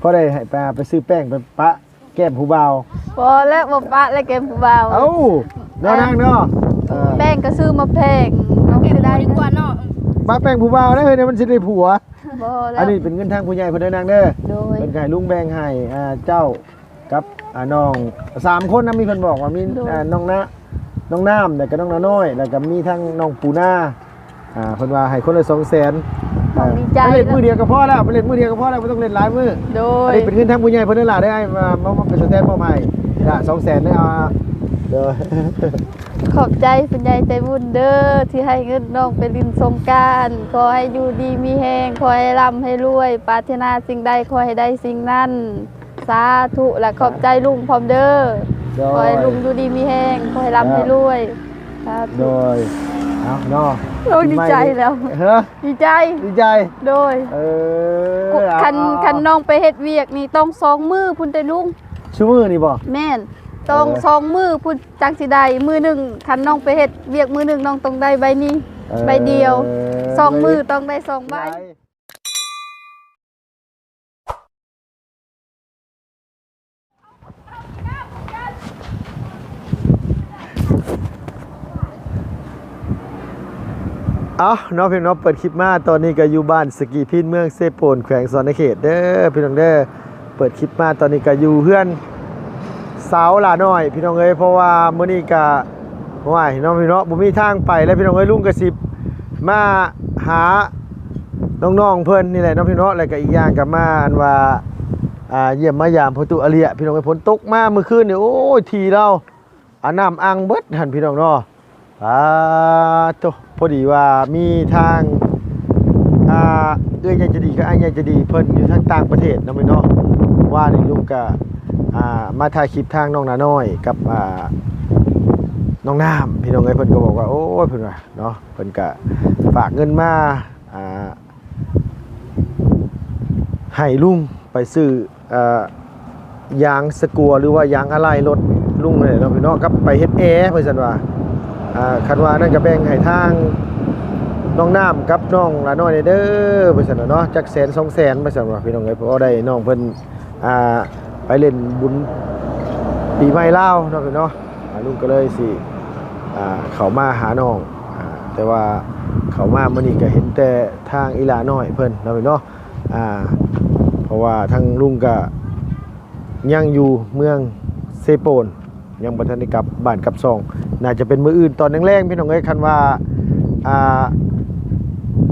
อได้ให้ไปซื้อแป้งไปปะแก้มผู้บ่าวพอแล้วบ่ปะแล้วแกมผู้บ่าวเอ้าน้องนางเนาะแป้งก็ซื้อมาแพงน้องสิได้ดีกว่าเนาะปะแป้งผู้บ่าวได้เฮ้ยเนี่ยมันสิได้ผัวบ่แล้วอันนี้เป็นเงินทางผู้ใหญ่เพิ่นเด้อนางเด้อโดยเป็นไก่ลุงแบ่งให้เจ้ากับน้อง3คนนะมีเพิ่นบอกว่ามีน้องน้ำแล้วก็น้องน้อยแล้วก็มีทั้งน้องปูนาเพิ่นว่าให้คนละ200,000ดีใจเล่นมือเดียวก็พอแล้วเล่นมือเดียวก็พอแล้วไม่ต้องเล่นหลายมือโดยอันนี้เป็นเงินทางผู้ใหญ่เพิ่นนั่นล่ะได้มาเป็นสแตนด์มอบให้ละ200,000ได้เอาเด้อ ขอบใจคุณยายใจบุญเด้อที่ให้เงินน้องไปลินสงกรานต์ขอให้อยู่ดีมีแฮงขอให้ร่ำให้รวยปรารถนาสิ่งใดขอให้ได้สิ่งนั้นสาธุและขอบใจลุงพร้อมเด้อขอให้ลุงอยู่ดีมีแฮงขอให้ร่ำให้รวยสาธุโดยเอาเนาะเราดีใจแล้วดีใจโดยคันน้องไปเฮ็ดเวียกนี่ต้อง2มือพุ่นแต่ลุงชูมือนี่บ่แม่นต้อง2มือพุ่นจังสิได้มือ1คันน้องไปเฮ็ดเวียกมือ1น้องต้องได้ใบนี้ใบเดียว2มือต้องได้2ใบน้องพี่น้องเปิดคลิปมาตอนนี้ก็อยู่บ้านสกีพินเมืองเซโปนแขวงสอนเขตเด้อพี่น้องเด้อเปิดคลิปมาตอนนี้ก็อยู่เพื่อนสาวหลาน้อยพี่น้องเอ้ยเพราะว่ามื้อนี้ก็ว่าน้องพี่น้องบ่มีทางไปแล้วพี่น้องเอ้ยลุงกระสิบมาหาน้องๆเพิ่นนี่แหละน้องพี่น้องแล้วก็อีกอย่างก็มาอันว่าเยี่ยมมายามประตูอาเลียพี่น้องเอ้ยฝนตกมาเมื่อคืนนี่โอ้ยทีเราน้ำอังเบิดหั่นพี่น้องเนาะโตพอดีว่ามีทางยังจะดีก็ยังจะดีเพิ่นอยู่ทางต่างประเทศนะพี่น้องว่านี่ลุงก็มาถ่ายคลิปทางน้องนาน้อยกับน้องน้ำพี่น้องเอ้ยเพิ่นก็บอกว่าโอ้ยเพิ่นว่าเนาะเพิ่นก็ฝากเงินมาให้ลุงไปซื้อยางสกัวหรือว่ายางอะไหล่รถลุงเลยเนาะพี่น้องกับไปเฮ็ดแอร์เพิ่นซั่นว่าคันว่านั่นก็แบ่งให้ทางน้องน้ำกับน้องละน้อยเด้อไปซั่นเนาะจัก100,000 200,000ไปซั่นว่าพี่น้องเอ้ยเพราะได้น้องเพิ่นไปเล่นบุญปีใหม่ลาวเนาะพี่เนาะลุงก็เลยสิเขามาหาน้องแต่ว่าเขามามื้อนี้ก็เห็นแต่ทางอีหลาน้อยเพิ่นเนาะพี่เนาะเพราะว่าทางลุงก็ยังอยู่เมืองเซโปนยังบ่ทันได้กลับบ้านกลับซองน่าจะเป็นมื้ออื่นตอนแรงๆพี่น้องเอ้ยคันว่า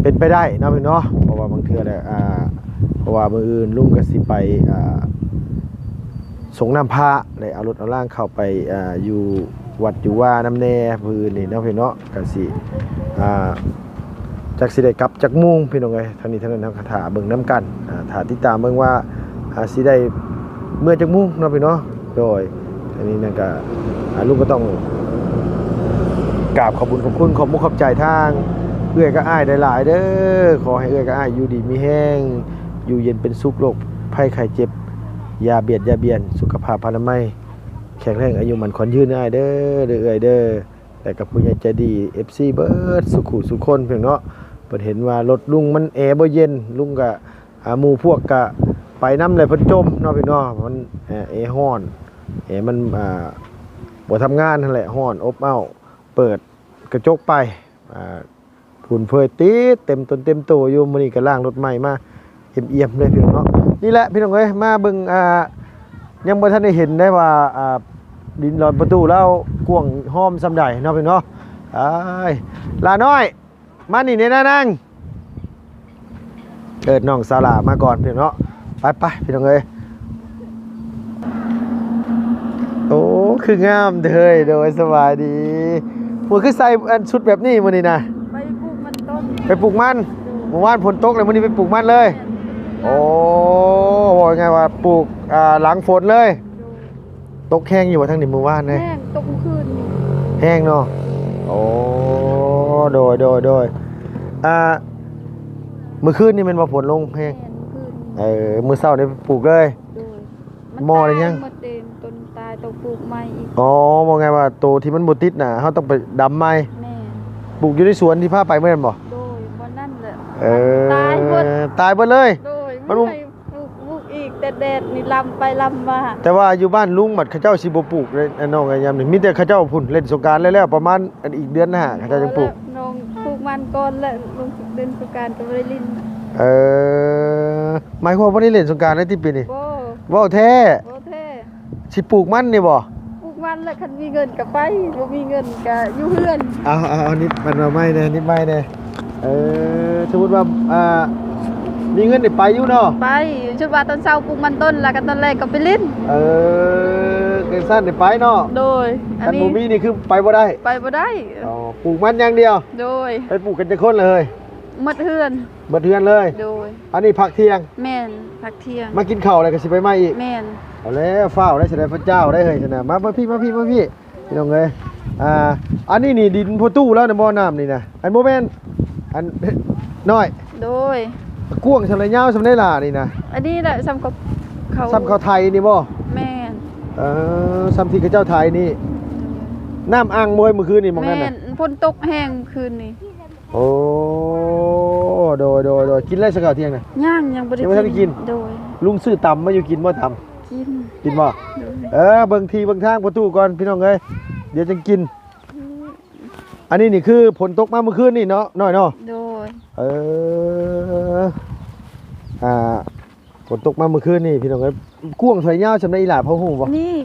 เป็นไปได้เนาะพี่เนาะเพราะว่าบางเทื่อเนี่ยเพราะว่ามื้ออื่นลุงก็สิไปส่งน้ำพระเลยเอารถเอาล่างเข้าไปอยู่วัดอยู่ว่าน้ำแน่พื้นนี่เนาะพี่เนาะก็สิจักสิได้กลับจักมุ่งพี่น้องเอ้ยทางนี้ทางนั้นทางคาถาเบิ่งน้ำกันถ้าติดตามเบิ่งว่าสิได้เมื่อจักมุ่งเนาะพี่เนาะโดยอันนี้นั่นก็ลุงก็ต้องกราบขอบคุณขอบคุณขอบใจทางเอื้อยก็อ้ายได้หลายเด้อขอให้เอื้อยก็อ้ายอยู่ดีมีแห้งอยู่เย็นเป็นสุขโรคภัยไข้เจ็บอย่าเบียดอย่าเบียนสุขภาพพลามัยแข็งแรงอายุมันขวัญยืนอ้ายเด้อเอื้อยเด้อแต่กับผู้ใหญ่ใจดี FC เบิดสุขุสุคนเพียงเนาะเพิ่นเห็นว่ารถลุงมันแอร์บ่เย็นลุงก็หมู่พวกก็ไปนำเลยเพิ่นจมเนาะพี่เนาะมันแอร์ร้อนมันบ่ทำงานนั่นแหละร้อนอบอ้าวเปิดกระจกไปฝุ่นเพยติดเต็มต้นเต็มโตอยู่มื้อนี้ก็ล้างรถใหม่มาเอี่ยมๆเลยพี่น้องเนาะนี่แหละพี่น้องเอ้ยมาเบิ่งยังบ่ทันได้เห็นได้ว่าดินหลอดประตูแล้วกว้างห้อมซำใดเนาะพี่เนาะลาน้อยมานี่เนี่ยนะนางน้องสาลามาก่อนพี่น้องเนาะไปพี่น้องเอ้ยโอ้คืองามเด้อโดยสบายดีมื้อคือใส่ชุดแบบนี้มื้อนี้นะไปปลูกมันต้นไปปลูกมันเมื่อวานฝนตกเลยมื้อนี้ไปปลูกมันเลยโอ้ว่าไงว่าปลูกหลังฝนเลยตกแห้งอยู่ว่าทั้งนี้เมื่อวานเลยแห้งตกคืนแห้งเนาะโอ้โดยเมื่อคืนนี่มันมาฝนลงแห้งมื้อเช้านี่ปลูกเลยมอได้ยังต้นตายต้องปลูกใหม่อีกอ๋อว่าไงว่าโตที่มันบ่ติดน่ะเฮาต้องไปดำใหม่แม่ปลูกอยู่ในสวนที่พาไปเมื่อนั้นบ่โดยบ่นั่นแหละตายเบิดเลยมันปลูกเอ อีกแต่แดดนี่ลำไปลำมา แต่ว่าอยู่บ้านลุงบัดเขาเจ้าสิบ่ปลูกเลยอันน้องไอ้ยามนี่มีแต่เขาเจ้าพุ่นเล่นสงกรานต์แล้วประมาณอันอีกเดือนหน้าเขาเจ้าจะปลูก น้องปลูกมันก่อนแล้วลงเดินสงกรานต์ก็บ่ได้ลิ้น หมายความว่าบ่ได้เล่นสงกรานต์ได้ที่ปีนี้ บ่ เว้าแท้ บ่แท้ สิปลูกมันนี่บ่ ปลูกมันแล้วคันมีเงินก็ไปบ่มีเงินก็อยู่เฮือน เอานิดมันมาไม่แน่นิดไม่แน่สมมุติว่ามีเงินได้ไปอยู่เนาะ ไปชุดว่าตอนเช้าปลูกมันต้นแล้วก็ตอนแรกก็ไปลิ้น เกินสั้นได้ไปเนาะ โดยอัน คัน นี้ บ่มีนี่คือไปบ่ได้ ไปบ่ได้ อ๋อปลูกมันอย่างเดียว โดย ไปปลูกกันจะคนเลย หมดเฮือน เบิดเทือนเลย โดย อันนี้พักเที่ยง แม่นพักเที่ยง มากินข้าวอะไรก็สิไปใหม่อีก แม่น เอาแล้วฟ้าวได้แสดงพระเจ้าได้เฮ้ยชนะมาพี่พี่พี่น้องเอ้ยอันนี้นี่ดินพ่อตู้แล้วในบ่อน้ำนี่นะอันโมเมนอันน้อย โดย กว้างสำไรยาวสำไรหล่านี่นะ อันนี้แหละซ้ำกับเขา ซ้ำเขาไทยนี่บ่ แม่น ซ้ำที่เขาเจ้าไทยนี่น้ำอ่างมวยเมื่อคืนนี่มองนั่น แม่ น่ะ นฝนตกแห้งคืนนี้ โอ้โดยกินไรสักข้าวเที่ยงน่ะ ย่างยังบ่ได้ ยังบ่ทันได้กิน โดย ลุงซื้อตำมาอยู่กินบ่ต กิน ำกินบ่ โดย เบิ่งทีเบิ่งทางประตูก่อนพี่น้องเอ้ยเดี๋ยวจะกิน อันนี้นี่คือฝนตกมาเมื่อคืนนี่เนาะน้อยเนาะ โดย ฝนตกมาเมื่อคืนนี่พี่น้องเอ้ยกวางถอยยาวจำได้อีหล่าพ่อฮู้บ่ นี่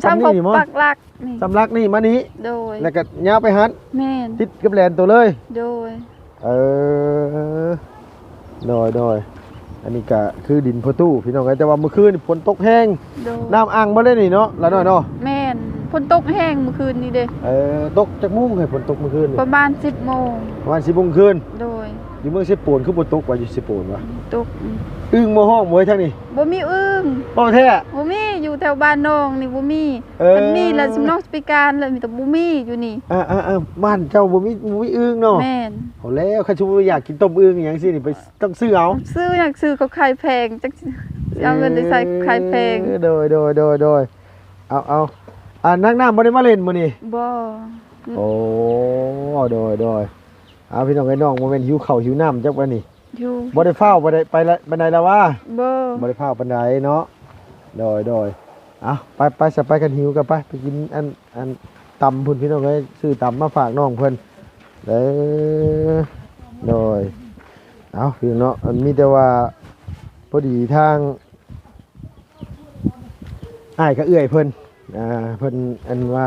ซ้ำนี่ ซ้ำกับ นี่มั้ง ปักหลักนี่ สำลักนี่มานี้ โดย แล้วก็ยาวไปหัน แม่น ติดกับแลนตัวเลย โดย โดยอันนี้ก็คือดินพ่อตู้พี่น้องเอ้ยแต่ว่าเมื่อคืนนี่ฝนตกแห้ง โดย น้ำอ่างบ่ได้นี่เนาะละน้อยเนาะ แม่นฝนตกแห้งเมื่อคืนนี้เด้ ตกจากมุ้งให้ฝนตกเมื่อคืนนี่ ประมาณ 10 โมง ประมาณ10 โมงคืน โดย อยู่เมืองเซโปนคือบ่ตกว่าอยู่เซโปนวะ ตก อึ้งบ่ห้องมวยทางนี้ บ่มีอึ้ง บ่แท้ บ่มีอยู่แถวบ้านน้องนี่บ่มี มันมีแล้วสำนองสปิการแล้วมีแต่บ่มีอยู่นี่ บ้านเจ้าบ่มีอึ้งเนาะ แม่น เอาแล้วคันชุมอยากกินต้มอึ้งอหย่างซี่นี่ไปต้องซื้อเอา ซื้ออยากซื้อเขาขายแพงจักสิเอาเงินไปใส่ขายแพง โดยเอานักน้ำบ่ได้มาเล่นมื้อนี้ บ่ โอ้โดยเอาพี่น้องไอ้น้องบ่แม่นหิวข้าวหิวน้ำจักว่านี่ อยู่ บ่ได้ฟ้าวบ่ได้ไปละบันไดแล้วว่า บ่ บ่ได้ฟ้าวปานใดเนาะโดยเอาไปสไปกันหิวกันไปกินอันตำพุ่นพี่น้องเอ้ยซื้อตำมาฝากน้องเพิ่นเด้อโดยเอาพี่เนาะมันมีแต่ว่าพอดีทางอ้ายก็เอื้อยเพิ่นเพิ่นอันว่า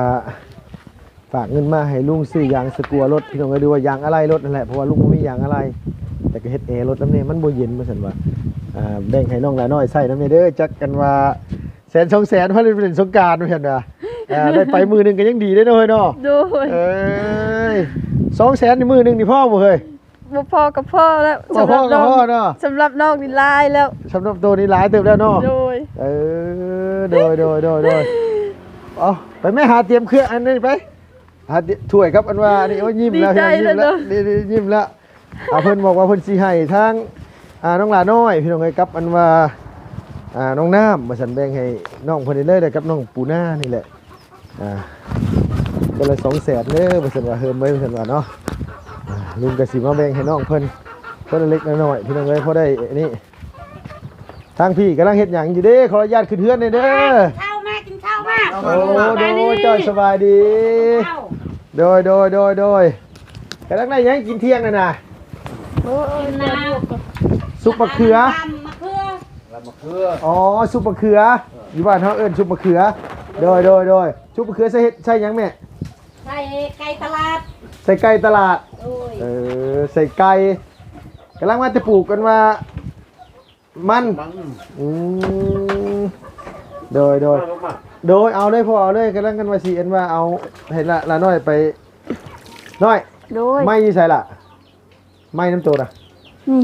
ฝากเงินมาให้ลุงซื้อยางสกัวรถพี่น้องเอ้ยดูว่ายางอะไรรถนั่นแหละเพราะว่าลุงบ่มียางอะไรแต่ก็เฮ็ดแอร์รถน้ำเนี่ยมันบ่เย็นว่าซั่นว่าแบ่งให้น้องหลายน้อยใส่น้ำเนี่ยเด้อจักกันว่า100,000 200,000เพิ่นเป็นสงกรานต์ว่าซั่นว่าได้ไปมือหนึงก็ยังดีได้อเนาะเฮ้ยเนาะ โดย 200,000ในมือหนึงนี่พ่อบ่เฮ้ย บ่พอกับพ่อแล้ว บ่พอก็พ่อเนาะ สำหรับน้องนี่ลายแล้ว สำหรับตัวนี้หลายเติบแล้วเนาะ โดย โดยเอาไปแม่หาเตรียมเครื่องอันนี้ไปหาถ้วยครับอันว่านี่โอ้ยยิ้มแล้ว ดีใจ ยิ้มแล้ว เลยเนอะ นี่ยิ้มแล้วเพิ่นบอกว่าเพิ่นสิให้ทางน้องหลาน้อยพี่น้องเอ้ยกับอันว่าน้องน้ำมาสันแบ่งให้น้องเพิ่นนี่เลยเด้อกับน้องปูนานี่แหละก็เลย200,000เด้อมาสันว่าเฮิมไว้มาสันว่าเนาะลุงก็สิมาแบ่งให้น้องเพิ่นเล็กน้อยพี่น้องเอ้ยพอได้นี่ทางพี่กำลังเฮ็ดหยังอยู่เด้ขออนุญาตขึ้นเฮือนหน่อยเด้อ ข้าวมากินข้าวมา โอ้จอยสบายดีโดยกำลังได้หยังกินเที่ยงน่ะนะ กินน้ ซุปมะเขือ ำมะเขือ อ๋อซุปมะเขืออยู่บ้านเขาเอิ้นซุปมะเขือโดยซุปมะเขือใส่หยังแม่ ใส่ไก่ตลาด ใส่ไก่ตลาด โอ้ย ใส่ไก่กำลังมาจะปลูกกันว่ามันโดยเอาเลยพอเอาเลยกำลังกันว่าสิเอ็นว่าเอาให้ละน้อยไปน้อย โดย ไม่ใส่ละไม่น้ำโจดอ่ะ นี่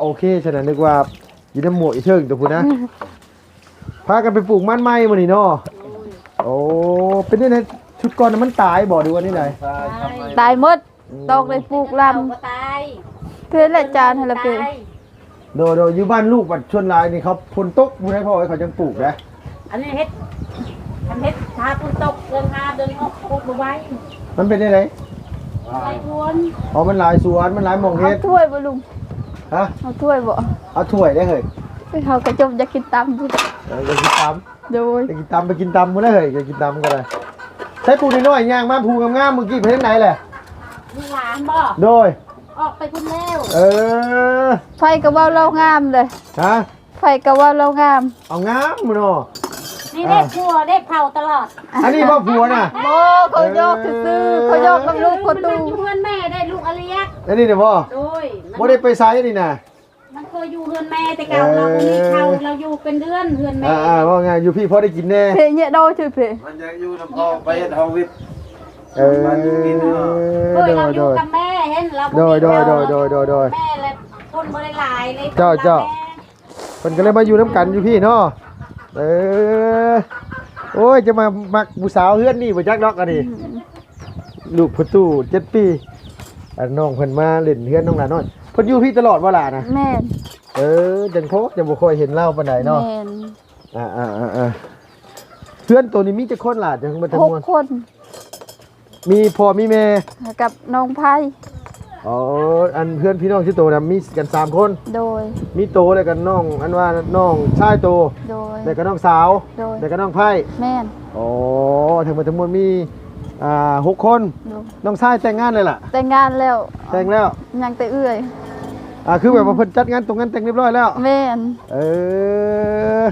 โอเคฉะนั้นนึกว่าอยู่น้ำหมวกอีเทิงตัวพูดนะพากันไปปลูกมันไม้มานี่เนาะโอ้เป็นนี่ไงชุดก่อนน่ะมันตายบ่ดูว่านี่ไหน ตายหมดตอกได้ปลูกล ก็ตาย ำเพื่อนละจานให้ละเพิ่น โดอยู่บ้านลูกบัดชวนลายนี่เขาฝนตกพูดให้พ่อไว้เขาจังปลูกนะ อันนี้เฮ็ดทำเฮ็ดทาคุณตกเดินหาเดินออกโคตรไว้ มันเป็นยังไง ใส่ทวน อ๋อมันหลายสวนมันหลายหมอง เอา เฮ็ด ถ้วยบ่ลุง ฮะ เอาถ้วยบ่ เอาถ้วยได้เลย เขากระจมอยากกินตำพุ่น อยากกินต โดย ำอยากกินตำไปกินตำมื้อเลยอยากกินตำก็ได้ใช้ปูน้อยๆย่างมาปูงามๆเมื่อกี้ไปทางไหนแหละ มีหลานบ่ โดย ออกไปพุ่นแล้ว อ ไฟกระเว่าเรางามเลย ฮะ ไฟกระเว่าเรางาม เอางามมื้อเนาะ นี่ได้ผัวได้เผาตลอด อันนี้พ่อผัวน่ะ โอ้เขาโยกซื่อๆเขาโยกกับลูกคน มั ตู นอยู่เฮือนแม่ได้ลูกอริยะ อันนี้เนี่ยพ่อ โดย บ่ได้ไปไสนี่น่ะ มันเคยอยู่เฮือนแม่แต่เก่าเราบ่มีเขาเราอยู่เป็นเดือนเฮือนแม่ ว่าไงอยู่พี่พ่อได้กินแน่ เพเนี่ยโดยช่วยเพ มันยังอยู่น้ำพอไปเฮ็ดห้องวิทย์ เออ เคยเราอยู่กับแม่เห็นเรา โดย แม่เลยคนบ่ได้หลายเลย เพิ่นก็เลยมาอยู่น้ำกันอยู่พี่เนาะโอ้ยจะมามักผู้สาวเฮือนนี่บ่จักดอกอันนี้ลูกพ่อตู้7 ปีอันน้องเพิ่นมาเล่นเฮือนน้องหลานน้อยเพิ่นอยู่พี่ตลอดบ่ล่ะนะ แม่น จังโพจังบ่ค่อยเห็นเล่าปานใดเนาะ แม่น เพื่อนตัวนี้มีจักคนล่ะจังบ่ทั้งมวล 6 คน มีพ่อมีแม่ กับน้องไพ่ อ๋ออันเพื่อนพี่น้องที่โตนะมีกัน3คน โดย มีโตแล้วกันน้องอันว่าน้องชายโต โดย แล้วก็น้องสาว โดย แล้วก็น้องไพ่ แม่น อ๋อทั้งหมดทั้งมวลมี6 คน โดย น้องชายแต่งงานเลยล่ะ แต่งงานแล้ว แต่งแล้ว ยังแต่เอื้อย คือแบบว่าเพิ่นจัดงานตรงงานแต่งเรียบร้อยแล้ว แม่น เออ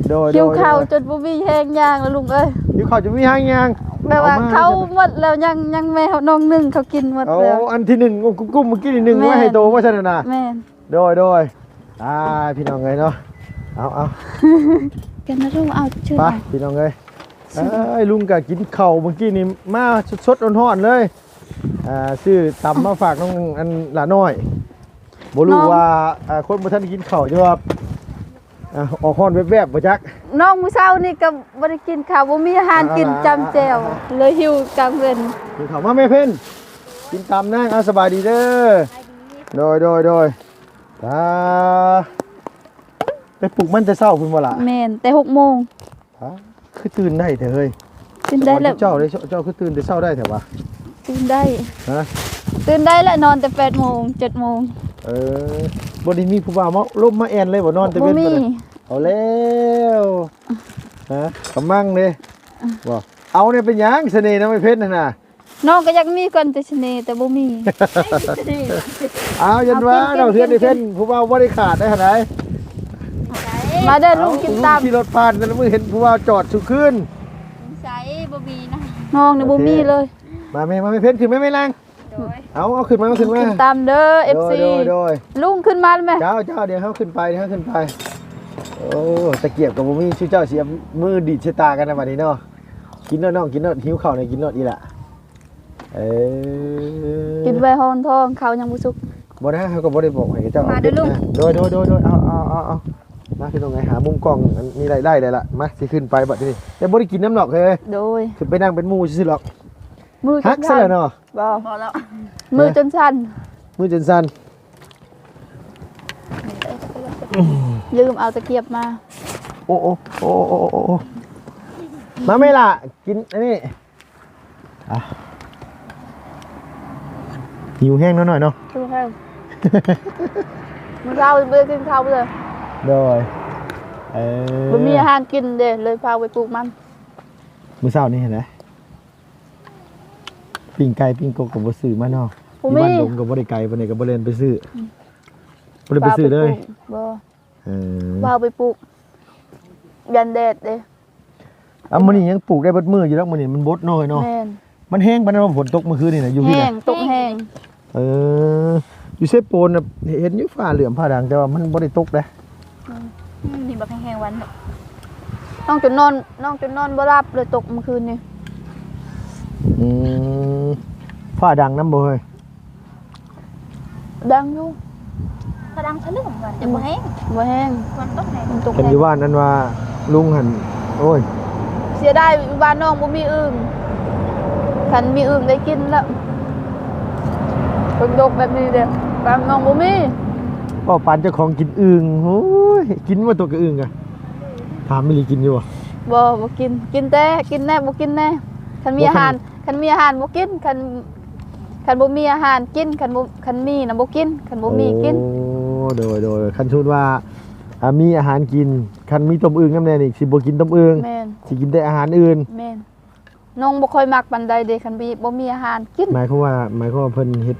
โดย คิวเข้าจนบ่มีแห้งย่างแล้วลุงเอ้ย คิวเข้าจะมีหางยาง แบบว่าเขาหมดแล้วยังแมวน้องหนึงเขากินหมด เอา แล้ว อันที่1กุ้มเมื่อกี้นี่1ไว้ให้โตว่าซั่นน่ะ แม่น โดยพี่น้องเอ้ยเนาะเอา กันนะลุงเอาชื่อ ไปพี่น้องเอ้ยลุงก็กินข้าวเมื่อกี้นี่มาสดๆร้อนๆเลยซื้อตำมาฝากน้องอันหลาน้อยบ่รู้ว่าคนบ่ทันกินข้าวจะว่าออกฮ้อนแวบๆบ่จัก น้องมื้อเช้านี่ก็บ่ได้กินข้าวบ่มีอาหารกินจำแจ่วเลยหิวกลางเว้น กินข้าวมาแม่เพิ่นกินตำนะสบายดีเด้อโดยไปปลุกมันแต่เช้าพุ่นบ่ล่ะ แม่นแต่6 โมง คือตื่นได้แต่เฮ้ย ตื่นได้แล้ว เจ้าคือตื่นแต่เช้าได้แต่ว่า ตื่นได้ ฮะ ตื่นได้แล้วนอนแต่8 โมง 7 โมง บ่ได้มีผู้บ่าวมาลบมาแอนเลยบ่นอนแต่ บ่ เว้น มี บ่ได้เอาแล้วกำมังเด้บ่เอาเนี่ยเป็นหยังเสน่ห์นำไอ้เพชรนั่นน่ะ น้องก็อยากมีกันแต่ชะนีแต่บ่มี เอายันว่า เอากิน เราเทือนไอ้เพชรผู้บ่าวบ่ได้ขาดได้หั่นใด มาเด้อลุงกินตาม ขี่รถผ่านแต่ละมื้อเห็นผู้บ่าวจอดสุขึ้น ใส่บ่มีนะ น้องนี่บ่มีเลย มาแม่เพชรขึ้นไหมแม่นางเอาขึ้นมา กินตามเด้อ FC โดย ลุงขึ้นมาแล้วแม่ เจ้าเดี๋ยวเฮาขึ้นไปโอ้ตะเกียบกับบ่มีชื่อเจ้าเสียมือดีดชะตากันนะบัดนี้เนาะกินเนาะน้องกินเนาะหิวข้าวเนี่ยกินเนาะอีหล่ะ กินไว้ห้องท้องเขายังบ่สุก บ่นะเขาก็บ่ได้บอกให้เจ้า มาเด้อลูก โดยเอามาคือตรงไหนหามุมกล้องอันมีรายได้เลยล่ะมาสิขึ้นไปบัดนี้แต่บ่ได้กินน้ำหรอกเฮ้ย โดย ขึ้นไปนั่งเป็นหมู่ซื่อๆหรอก มือจ ฮัก น ซะ สั่น แล้วเนาะ บ่แล้วมือจนสั่น มือจนสั่น ลืมเอาตะเกียบมา โอ้มาไหม่ล่ะกินอันนี้หิวแห้งหน่อยเนาะ ดูให้มื้อเช้าบ่ได้กินข้าวเลย โดยบ่มีอาหารกินเด้เลยพาไปปลูกมัน มื้อเช้านี่เห็นไหมปิ้งไก่ปิ้งกบกับบ่ซื้อมาเนาะ บ่ ที่ มี บ้านผมก็บ่ได้ไกลปานใดก็บ่เล่นไปซื้อบ่ได้ไปซื้อเลย บ่ เออ พาไปปลูกยันแดดเด้ มื้อนี้ยังปลูกได้เบิดมื้ออยู่แล้วมื้อนี้มันบดน้อยเนาะ แม่น มันแห้งปานนั้นว่าฝนตกเมื่อคืนนี่น่ะอยู่พี่ แห้ น่ะ งตกแห้ง อยู่เซโปนน่ะเห็นอยู่ฟ้าเหลือมผ้าด่างแต่ว่ามันบ่ได้ตกเด้ นี่บักแห้งๆวัน น้องจนนอนบ่หลับเลยตกเมื่อคืนนี่ ฟ้าด่างนำบ่เฮ้ย ดังอยู่ กระดังทะลึ่งวันจะบ่แห้ง บ่แห้ง วันตกไหน มันตก เห็น แห้ อง ยู่บ้านนั้นว่าลุงหั่นโอ้ย เสียดายบ้านน้องบ่มีอึ่งคันมีอึ่งได้กินแล้วฝนตกแบบนี้เด้อบ้านน้องบ่มี ก็ปานเจ้าของกินอึ่งโอ้ยกินว่าตัวกระอึ่งอะถามไม่รีกินอยู่อ่ะ บ่กินแต่กินแน่บ่กินแน่คันมีอาหารบ่กินคันบ่มีอาหารกินคันมีน่ะบ่กินคันบ่มีกิน โอ้โดยคันชุดว่า มีอาหารกินคันมีต้มอึ่งนำแน่นี่สิบ่กินต้มอึ่ง แม่น สิกินแต่อาหารอื่น แม่นน้องบ่ค่อยมักปานใดเด้คันบ่มีอาหารกิน หมายความว่าเพิ่นเฮ็ด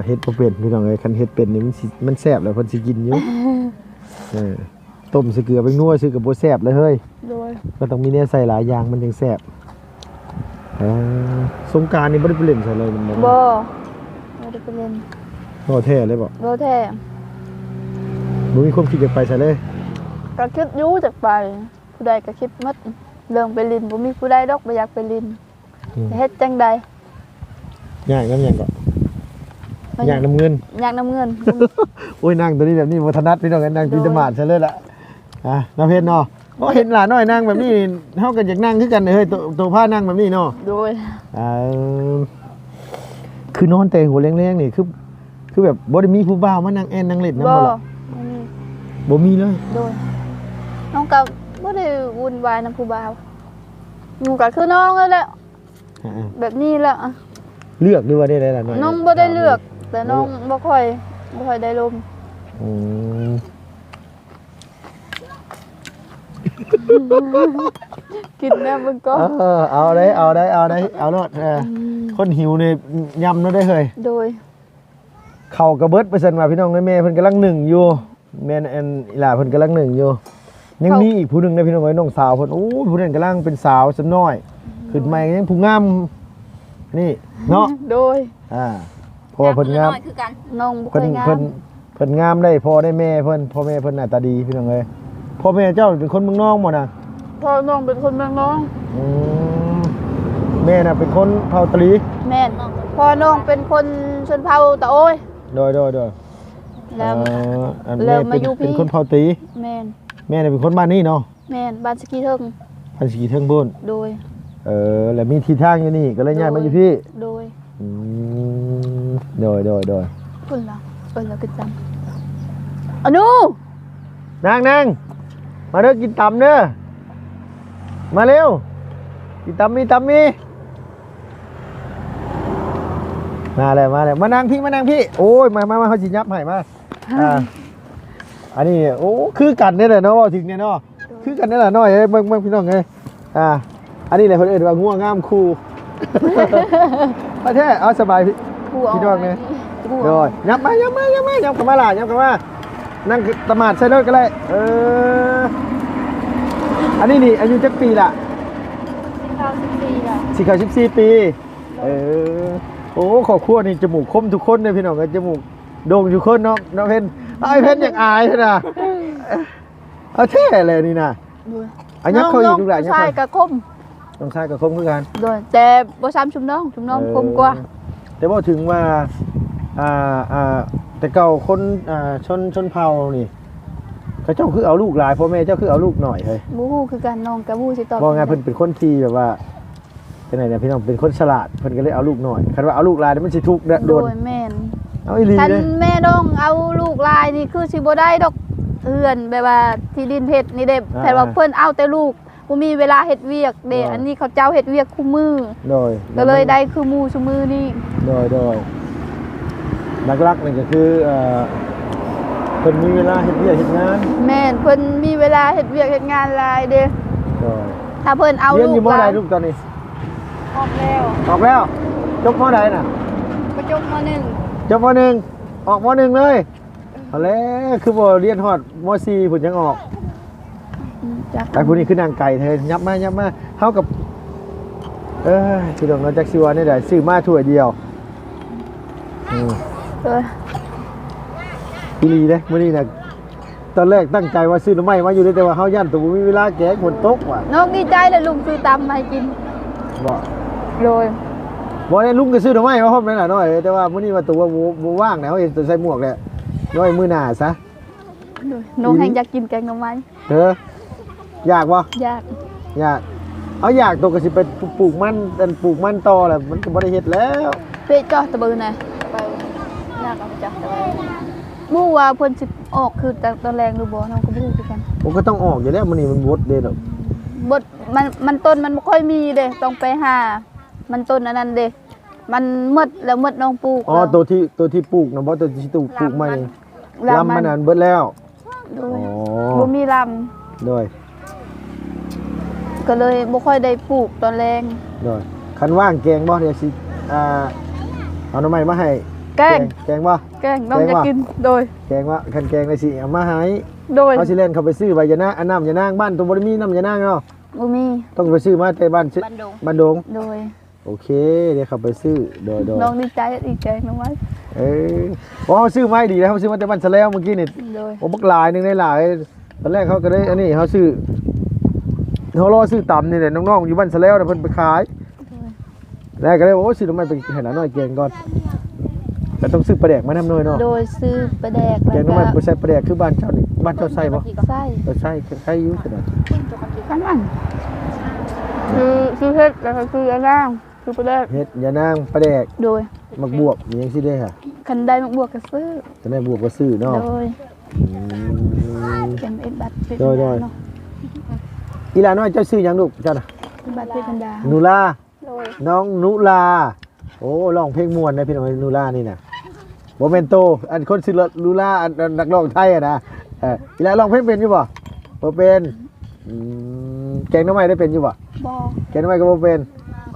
เฮ็ดบ่เป็นพี่น้องเอ้ยคันเฮ็ดเป็นนี่มันแซ่บแล้วเพิ่นสิกินอยู่ ต้มใส่เกลือไปนัวซื้อกับบ่แซ่บเลยเฮ้ย โดย ก็ต้องมีแน่ใส่หลายอย่างมันถึงแซ่บสงกรานต์นี่บ่ได้ไปเล่นใส่เลยมัน บ่ได้ไปเล่น บ่แท้เลยบ่ บ่แท้ บ่มีความคิดจะไปใส่เลย ก็คิดอยู่จักไปผู้ใดก็คิดหมดเรื่องไปลินบ่มีผู้ใดดอกบ่อยากไปลินเฮ็ดจังใด ยากนำหยังก็ยากนำเงิน อยากนำเงิน โอ้ยนั่งตัวนี้แบบนี้บ่ถนัดพี่น้องกันนั่งตีตะหมาดซะเลยล่ะน้าเพชรเนาะบ่เห็นหลานน้อยนั่งแบบนี้เฮาก็อยากนั่งคือกันเฮ้ยตัวผ้านั่งแบบนี้เนาะ โดย คือนอนแต่หัวแรงๆนี่คือแบบบ่ได้มีผู้บ่าวมานั่งแอนนั่งเล่นนำ บ่ บ่ล่ะบ่มีเลย โดยน้องก็บ่ได้วุ่นวายนำผู้บ่าวหนูก็คือน้องนั่นแหละแบบนี้แหละ เลือกด้วยว่าได้ล่ะน้อย น้องบ่ได้เลือก แต่น้องบ่ค่อยได้ลม อืม กินแม่มึงก็ เอาได้เอาโลดคนหิวนี่ยำเนาะได้เฮ้ย โดย เข้ากระเบิดไปซั่นว่าพี่น้องแม่เพิ่นกำลังนึ่งอยู่แม่นอันอีหล่าเพิ่นกำลังนึ่งอยู่ยังมีอีกผู้หนึงนะพี่น้องเอ้ยน้องสาวเพิ่นโอ้ยผู้นั้นกำลังเป็นสาวสน้อยขึ้นใหม่ยังผู้งามนี่เนาะ โดย เพราะว่าเพิ่นงาม น้อยคือกัน น้องบ่ค่ เพิ่ อน ยงา เพิ่ ม นเพิ่นงามได้พ่อได้แม่เพิ่นพ่อแม่เพิ่นหน้าตาดีพี่น้องเอ้ยพ่อแม่เจ้าเป็นคนเมืองนอกหมดน่ะ พ่อน้องเป็นคนเมืองน้อง อืมแม่น่ะเป็นคนเผ่าตรี แม่นพ่อน้องเป็นคนชนเผ่าตะโอ้ย โดย แล้ว อัน เริ่ แม่ มมาอยู่พี่ เป็นคนเผ่าตรี แม่น แม่น่ะเป็นคนบ้านนี้เนาะ แม่นบ้านสกีเทิง พันสีเทิงบุญ โดย แล้วมีที่ทางอยู่นี่ก็เลยย้ายมาอยู่พี่ โดย อืมโดย พุ่นล่ะแล้วก็จังอนุ นั่งมาเด้อกินตำเด้อมาเร็วกินตำมีมาแล้วมานั่งพี่โอ้ยมาเขาสิยับให้มาอันนี้โอ้คือกันนี่แหละเนาะว่าถึงเนี่ยเนาะคือกันนี่แหละน้อยเอ้ยเบิ่งพี่น้องเอ้ยอันนี้แหละเพิ่นเอิ้นว่าง่วงงามคู่ประเทศเอาสบายพี่น้องเนี่ยโดยยับมาเข้ามาล่ะยับเข้ามานั่งตะหมาดใส่รถก็ได้อันนี้นี่อายุจักปีล่ะ 14ล่ะ สิเข้า14ปีโอ้ขอบครัวนี่จมูกคมทุกคนเลยพี่น้องจมูกโด่งทุกคนเนาะน้องเพนไอ้เพนอยากอายนะเอาแท้เลยนี่นะอันนี้เขาอีกลูกหลานยัง ชายกะคม ต้องชายกับคมคือกัน โดยแต่บ่ซ้ำชุมน้องคมกว่า แต่บอกถึงว่าแต่เก่าคนชนเผ่านี่เขาเจ้าคือเอาลูกหลายพ่อแม่เจ้าคือเอาลูกหน่อยเฮ้ย บูฮู้คือกันน้องกับบูฮู้สิตอบ บอกไงเพิ่นเป็นคนที่แบบว่าเป็นไงเนี่ยพี่น้องเป็นคนฉลาดเพิ่นก็เลยเอาลูกหน่อยคันว่าเอาลูกหลายมันสิทุกข์ โด โดน ยแม่น เอาอีหลี ท่าน เลย แม่น้องเอาลูกลายนี่คือสิบ่ได้ดอกเฮือนแบบว่าที่ดินเพชรนี่เด้แต่ว่าเพิ่นเอาแต่ลูกบ่มีเวลาเฮ็ดเวียกเด้อันนี้เขาเจ้าเฮ็ดเวียกคู่มือ โดย ก็เลยได้คือหมู่ซุมือนี่ โดยหลักๆนี่ก็คือเพิ่นมีเวลาเฮ็ดเวียกเฮ็ดงาน แม่นเพิ่นมีเวลาเฮ็ดเวียกเฮ็ดงานหลายเด้ โดย ถ้าเพิ่นเอา เรียน ลู อยู่ ก ม ห ใด ลาย ลูกตอนนี้ ออกแล้ว ออกแล้วจบมใดน่ะ ก็จบม จบมหนึ่งออกมหนึ่งเลยเอาแล้วคือบ่เรียนฮอดมสี่พุ่นยังออก .1 จัก แต่ผู้นี้คือนางไก่เธอยับมาเท่ากับพี่น้องเราจักสิว่านี่ได้ซื้อมาถ้วยเดียว พี่ลีเด้มื้อนี้น่ะตอนแรกตั้งใจว่าซื้อหน่อไม้มาอยู่แต่ว่าเฮายันตัวบ่มีเวลาแกงฝนตกว่ะ น้องดีใจเลยลุงซื้อตำมาให้กิน บ่ โดย บ่ได้ลุงก็ซื้อหน่อไม้มาพร้อมนั่นน่ะน้อยแต่ว่ามื้อนี้ว่าตัวบ่ว่างแล้วเห็นตัวใส่หมวกแล้วน้อยมื้อหน้าซะ น้องแฮงอยากกินแกงหน่อไม้ อยากบ่ อยาก อยากเอาอยากตัวก็สิไปปลูกมันต่อแหละมันก็บ่ได้เฮ็ดแล้ว เป๊ะจ้อตะเบือน่ะไปอยากเอาไปจ้ะบู้ว่าเพิ่นสิออกคือแต่ตอนแรงหรือบ่น้องก็บ่รู้คือกัน ผมก็ต้องออกอยู่แล้วมื้อนี้มันบดเด้ดอก บดมันต้นมันบ่ค่อยมีเด้ต้องไปหามันต้นอันนั้นเด้มันหมดแล้วหมดน้องปลูก ตัวที่ปลูกนะบ่ตัวที่ปลูกใหม่ลำมันอันเบิดแล้ว โด อ๋ ย อ บ่มีล โดย ำก็เลยบ่ค่อยได้ปลูกตอนแรง โดยคันว่างแกงบ่เดี๋ยวสิเอาหน่อไม้มาให้ แกง แกงบ่ แกงน้อง แกง จะ ว่ะ กินโดย แกงว่าคันแกงเลยสิเอามาให้ โดย เขาสิเล่นเขาไปซื้อใบยะนางอันน้ำยะนางบ้านตัวบ่ได้มีน้ำยะนางเนาะ บ่มี ต้องไปซื้อมาแต่บ้าน บันดง บ้านดง โดย โอเคเดี๋ยวเขาไปซื้อโดย น้องดีใจดีใจน้องไว้ เอ้ยเพราะเขาซื้อมาให้ดีแล้วเขาซื้อมาแต่บ้านซะแล้วเมื่อกี้นี่ โดย โอ้บักหลายหนึงได้หลายตอนแรกเขาก็ได้อันนี้เขาซื้อเขารอซื้อตำนี่แหละน้องๆอยู่บ้านซะแล้วน่ะเพิ่นไปขายแล้วก็เลยบอกว่าซื้อทำไมไปให้หลานน้อยแกงก่อนแต่ต้องซื้อปลาแดกมาทำหน่อยเนาะ โดยซื้อปลาแดก แกงน้ำมันบ่ใส่ปลาแดกคือบ้านเจ้านี่บ้านเจ้าใส่บ่ ไส้ ใส่ใส่อยู่ขนาด ข้างหลังคือเฮ็ดแล้วก็คืออันนั้นคือปลาแดก เฮ็ดยานางปลาแดก โดย มักบวบมีหยังสิได้ค่ะ คันได้มักบวกก็ซื้อ จะได้บวบก็ซื้อเนาะ โดย อืม เก็บเอ็ดบัตรเป็น โดย เนาะ อีหลาน้อยเจ้าซื้อหยังลูกเจ้าน่ะ บัตรเป็นดา นูลา โดย น้องนุลาโอ้ร้องเพลงม่วนนะพี่น้องนูลานี่น่ะบ่แม่นโตอันคนซื้อนูลาอันนักร้องไทยอะนะอีหลาร้องเพลงเป็นอยู่บ่บ่เป็นแกงหน่อไม้ได้เป็นอยู่บ่ บอ แกงหน่อไม้ก็บ่เป็น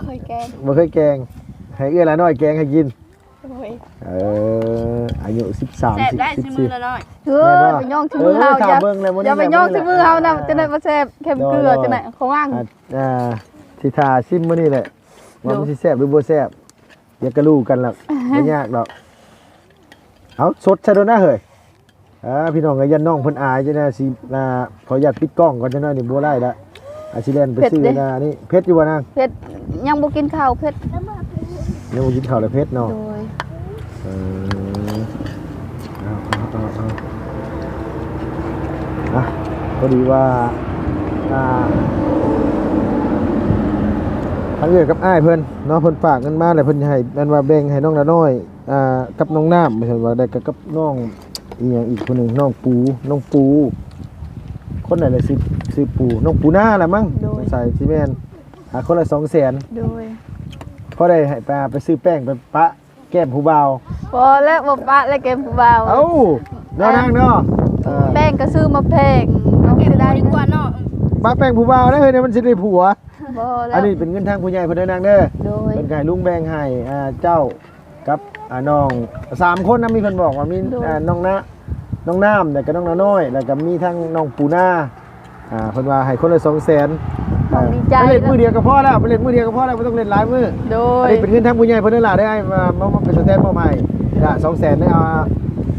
เคยแกง บ่เคยแกงให้เอื้อหลาน้อยแกงให้กิน โดย อายุ13 แซ่บได้ซื้อมือละ 14 น้อย เฮ้ยไปย่องที่มือเฮา ถามเบิ่งเลยมื้อนี้ อย่าไปย่องที่มือเฮานะจะได้มาแซ่บเค็มเกลือจะไหนเขาว่าง สิทาซิมมื้อนี้แหละว่ามันสิแซ่บหรือบ่แซ่บเดี๋ยวก็รู้กันหรอกไม่ยากดอกเอาสดซะโดนนะเฮ้ยพี่น้องก็ยันน้องเพิ่นอายจังนะสิขออนุญาตปิดกล้องก่อนจังหน่อยนี่บ่ได้ละอาสิเล่นไปซื้อนะนี่เพชรอยู่บ่นาง เผ็ดยังบ่กินข้าวเผ็ด ยังบ่กินข้าวเลยเพชรเนาะ โดย เออเอาพอดีว่าทางเอื้อกับอ้ายเพิ่นเนาะเพิ่นฝากเงินมาแล้วเพิ่นให้นั่นว่าแบ่งให้น้องละน้อยกับน้องน้ำไม่ใช่ว่าได้กับน้องอีหยังอีกคนหนึงน้องปูคนไหนล่ะสิปูน้องปูหน้าล่ะมั้งใส่ซีเมนต์คนละ200,000 โดย พอได้ให้ไปซื้อแป้งไปปะแก้มผู้บ่าว พอแล้วบ่ปะแล้วแกมผู้บ่าว เอ้าเนาะนางเนาะ แป้งก็ซื้อมาแพงน้องสิได้ ดีกว่าเนาะ ปะแป้งผู้บ่าวได้เฮ้ยเนี่ยมันสิได้ผัว บ่แล้ อัน ว นี้เป็นเงินทางผู้ใหญ่เพิ่นเด้อนางเด้อ โดย เป็นไก่ลุงแบงให้เจ้ากับน้อง3คนนะมีเพิ่นบอกว่ามีน้องน้ำแล้วก็น้องน้อยแล้วก็มีทั้งน้องปูนาเพิ่นว่าให้คนละ200,000 น้องดีใจ ไปเล่นมือเดียวก็พอแล้วไปเล่นมือเดียวก็พอแล้วบ่ต้องเล่นหลายมือ โด อัน ย นี้เป็นเงินทางผู้ใหญ่เพิ่นนั่นล่ะได้ให้มาเป็นสแตนมอบให้ละ200,000ได้เอา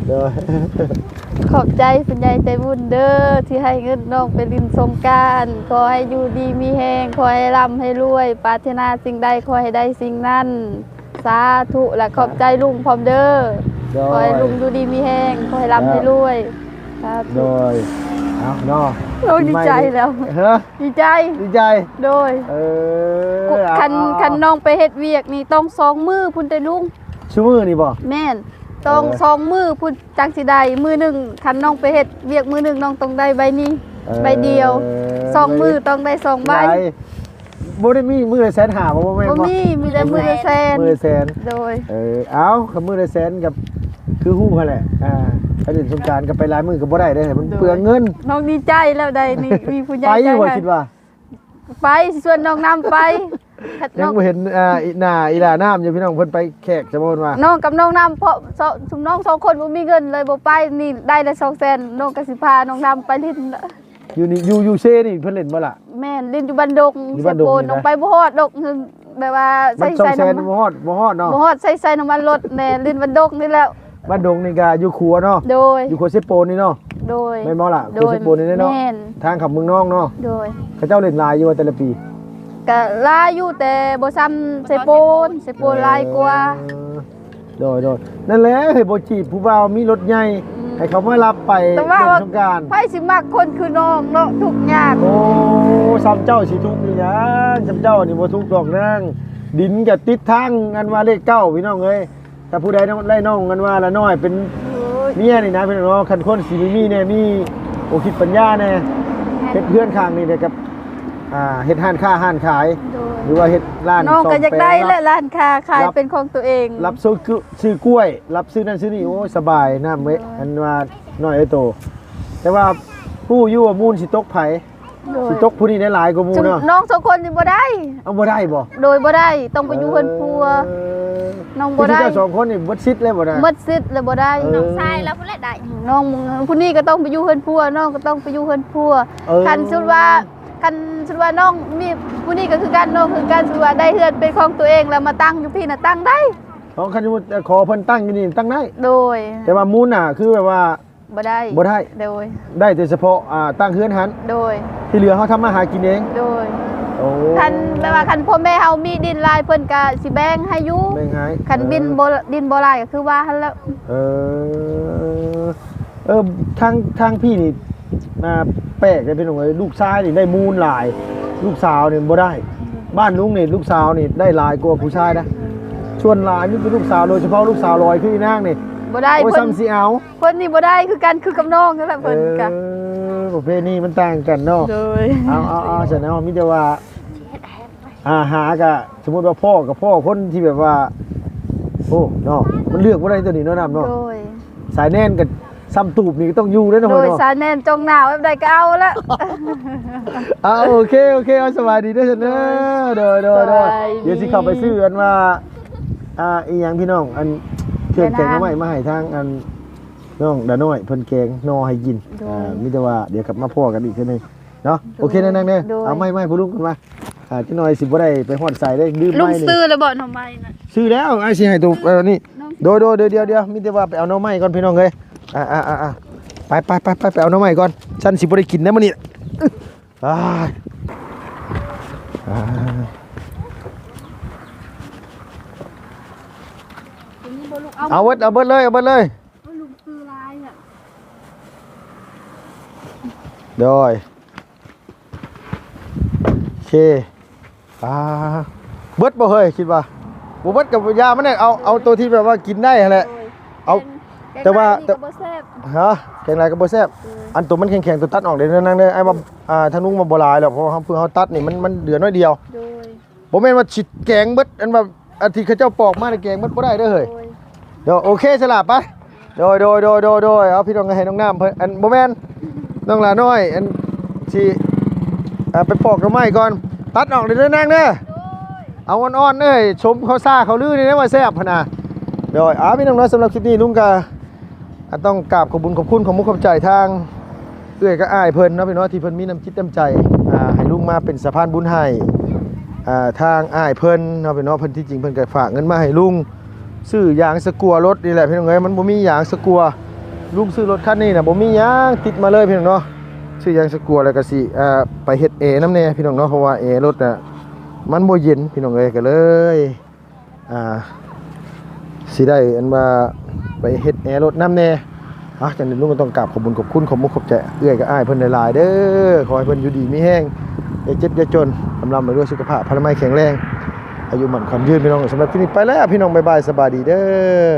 เด้อ ขอบใจคุณยายใจบุญเด้อที่ให้เงินน้องไปลินสงกรานต์ขอให้อยู่ดีมีแฮงขอให้ร่ำให้รวยปรารถนาสิ่งใดขอให้ได้สิ่งนั้นสาธุและขอบใจลุงพร้อมเด้อขอให้ลุงอยู่ดีมีแฮงขอให้ร่ำให้รวยสา โด ธุ ยเอาเนาะ โอ้ดีใจแล้ว เฮ้อ ดีใจ ดีใจ โดย คันน้องไปเฮ็ดเวียกนี่ต้อง2มื้อพุ่นแต่ลุง ชั่วมือนี่บ่ แม่นต้อง2มื้อพุ่นจังสิได้มื้อหนึงคันน้องไปเฮ็ดเวียกมื้อหนึงน้องต้องได้ใบนี้ใบเดียว2มื้อต้องได้2ใบ บ่ได้มีมือละแสนหาบ่แม่น บ่ บ่ มีแต่มื้อละแสน มือละแสน โดย เอากับมือละแสนกับคือฮู้หั่นแหละไปเล่นสงกรานต์ก็ไปหลายมื้อก็บ่ได้เด้มันเปลืองเงิน น้องดีใจแล้วได้นี่ มีผู้ใหญ่ ไป ใจ อยู่ว่า ให้ คิดว่า ไปส่วนน้องนำไปคัน ยั น้ ง อง บ่เห็นหน้าอีหลาน้ำอยู่พี่น้องเพิ่นไปแขกจะบ่นว่า น้องกับน้องนำเพราะชุมน้อง2คนบ่มีเงินเลยบ่ไปนี่ได้ละ200,000น้องก็สิพาน้องนำไปลิ้นละ อยู่นี่อยู่เซนี่เพิ่นเล่นบ่ล่ะ แม่นลิ้นอยู่บ้านดง อยู่ เสี บ้าย นดง โปน นี่นะ น้องไปบ่ฮอดดอกแบบว่า มัน ใส่ 200,000 น้ำมัน บ่ฮอดเนาะ บ่ฮอดใส่น้ำมันรถแน่ลิ้นบ้านดงนี่แล้ว บ้านดงนี่ก็อยู่ครัวเนาะ โดย อยู่ครัวเซโปนนี่เนาะ โดย แม่นบ่ล่ะ โด ครัวย เซโปนนี่เนาะ แม่น ทางขับเมืองน้องเนาะ โดย เขาเจ้าเล่นลายอยู่ว่าแต่ละปี ก็ลายอยู่แต่บ่ซ้ำเสโปนลายกว่า โดยนั่นแหละเฮ้ยบ่จีบผู้บ่าวมีรถใหญ่ให้เขามารับไป แต่ว่า เล่นสงกรานต์ ไผสิมักคนคือน้องเนาะทุกข์ยาก โอ้ซ้ำเจ้าสิทุกข์นี่หยังซ้ำเจ้านี่บ่ทุกข์ดอกนางดินก็ติดทางงันว่าเลขเก้าพี่น้องเอ้ยถ้าผู้ใดได้น้องงันว่าละน้อยเป็นเมียนี่นะพี่น้องคันคนสิมีแน่มีโอคิดปัญญาแน่เฮ็ดเพื่อนข้างนี่เด้อกับเฮ็ดห้านค้าห้านขาย โดย หรือว่าเฮ็ดร้าน น้องก็อยากได้ ซ่อม และ แปร ร้านค้าขายเป็นของตัวเอง รับซื้อกล้วย รับซื้อนั่นซื้อนี่โอ้ยสบายน้ำเว้ยอันว่าน้อยไอ้โต แต่ว่าผู้อยู่ว่ามูลสิตกไผ โดย สิตกผู้นี้ได้หลายกว่าหมู่ จุ่ม เนาะ น้องสองคนนี่บ่ได้ เอาบ่ได้บ่ โดยบ่ได้ต้องไปอยู่เพิ่นพัวน้องบ่ได้ คือเจ้าสองคนนี่บ่ซิดเลยบ่ได้ หมดสิทธิ์เลยบ่ได้ น้องชายแล้วพุ่นแหละได้ น้องผู้นี้ก็ต้องไปอยู่เฮือนพัวน้องก็ต้องไปอยู่เฮือนพัว เออ คันสุดว่าน้องมีผู้นี้ก็คือการน้องคือการสุดว่าได้เฮือนเป็นของตัวเองแล้วมาตั้งอยู่พี่น่ะตั้งได้ ของคันสมมุติขอเพิ่นตั้งอยู่นี่ตั้งได้ โดย แต่ว่ามูลน่ะคือแบบว่า บ่ได้ บ่ได้ โดย ได้แต่เฉพาะตั้งเฮือนหัน โดย ที่เหลือเขาทำมาหากินเอง โดย โอ้ คันแปลว่าคันพ่อแม่เฮามีดินลายเพิ่นก็สิแบ่งให้อยู่ ไม่หาย คันบินบ่ดินบ่ลายก็คือว่าหั่นแล้ว เออทางพี่นี่แปลกได้เป็นของลูกชายนี่ได้มูลหลาย ลูกสาวนี่บ่ได้ บ้านลุงนี่ลูกสาวนี่ได้หลายกว่าผู้ชายนะส่วนหลายนี่เป็นลูกสาวโดยเฉพาะลูกสาวลอยขึ้นอีนางนี่ บ่ได้ โอ้ย เพิ่น ซ้ำสิเอา เพิ่นนี่บ่ได้คือกันคือกับน้องนั่นแหละเพิ่นก็ ประเภทนี้มันต่างกันเนาะ โดย เอาฉันเอามิแต่ว่าหากะสมมติว่าพ่อกับพ่อคนที่แบบว่าโอ้เนาะมันเลือกบ่ได้ตัวนี้เนาะน้ำเนาะ โดย สายแน่นกับซ้ำตูบนี่ก็ต้องอยู่ด้วยเนาะ โดย เนาะ สารแน่นจงหนาวแบบใดก็เอาละ โอเคเอาสบายดีเด้อฉันเด้อเด้อ สบายดี เดี๋ยวสิเข้าไปซื้อกันว่าอีหยังพี่น้องอันเพื่อนแกงมาใหม่มาให้ทางอันน้องดาน้อยเพิ่นแกงนอให้กินมิแต่ว่าเดี๋ยวกลับมาพ่อกันอีกเทื่อนึงเนาะโอเคนั่งๆเด้อเอาไม่ผู้ลุงกันมาจักหน่อยสิบ่ได้ไปฮอดใส่ได้ดื่ม ลุง ไม้นี่ ซื้อแล้วบ่หน่อไม้น่ะ ซื้อแล้วไอ้สิให้ตัวนี่โดยเดี๋ยวมีแต่ว่าไปเอาหน่อไม้ก่อนพี่น้องเอ้ยไปเอาหน่อไม้ก่อนฉันสิบ่ได้กินนะมื้อนี้อ้ายเอาเบิดเลยลุงซื้อลายอ่ะ โดยโอเคเบิดบ่เฮ้ยคิดว่าบ่เบิดกับยามันเนี่ยเอาตัวที่แบบว่ากินได้หั่นแหละ เอาแต่ว่า แต่บ่แซ่บ ฮะแข็งไรก็บ่แซ่บอันตัวมันแข็งๆตัวตัดออกเด้อนั่งเด้อไอ้ว่าทางนุ้งมาบ่หลายหรอกเพราะเพื่อเฮาตัดนี่มันเหลือน้อยเดียว โดย บ่แม่นว่าฉิดแกงเบิดอันว่าอันที่เขาเจ้าปอกมาในแกงเบิดบ่ได้เด้อเฮ้ย โดย เดี๋ยวโอเคสลับไปโดยเอาพี่น้องให้น้องน้ำเพิ่นอันบ่แม่นน้องหลาน้อยอันสิไปปอกหน่อไม้ก่อนตัดออกเด้อนั่งเด้อเอาอ่อนๆเด้อชมเขาซ่าเขาลือนี่นะว่าแซ่บพุ่นน่ะโดยพี่น้องเนาะสำหรับคลิปนี้ลุงก็ต้องกราบขอบคุณของมุกขอบใจทางเอื้อยก็อ้ายเพิ่นเนาะพี่น้องที่เพิ่นมีน้ำจิตน้ำใจให้ลุงมาเป็นสะพานบุญให้ทางอ้ายเพิ่นเนาะพี่น้องเพิ่นที่จริงเพิ่นก็ฝากเงินมาให้ลุงซื้อยางสกัวรถนี่แหละพี่น้องเอ้ยมันบ่มียางสกัวลุงซื้อรถคันนี้น่ะบ่มียางติดมาเลยพี่น้องเนาะซื้อยางสกัวแล้วก็สิไปเฮ็ดเอน้ำแน่พี่น้องเนาะเพราะว่าเอรถน่ะมันบ่เย็นพี่น้องเอ้ยก็เลยสิได้อันว่าไปเฮ็ดแอร์รถน้ำแน่จังนี้ลุงก็ต้องกราบขอบคุณของมุกขอบใจเอื้อยกับอ้ายเพิ่นหลายๆเด้อขอให้เพิ่นอยู่ดีมีแห้งอย่าเจ็บอย่าจนลำไปด้วยสุขภาพพลามัยแข็งแรงอายุหมั่นขวัญยืนพี่น้องสำหรับที่นี้ไปแล้วพี่น้องบ๊ายบายสบายดีเด้อ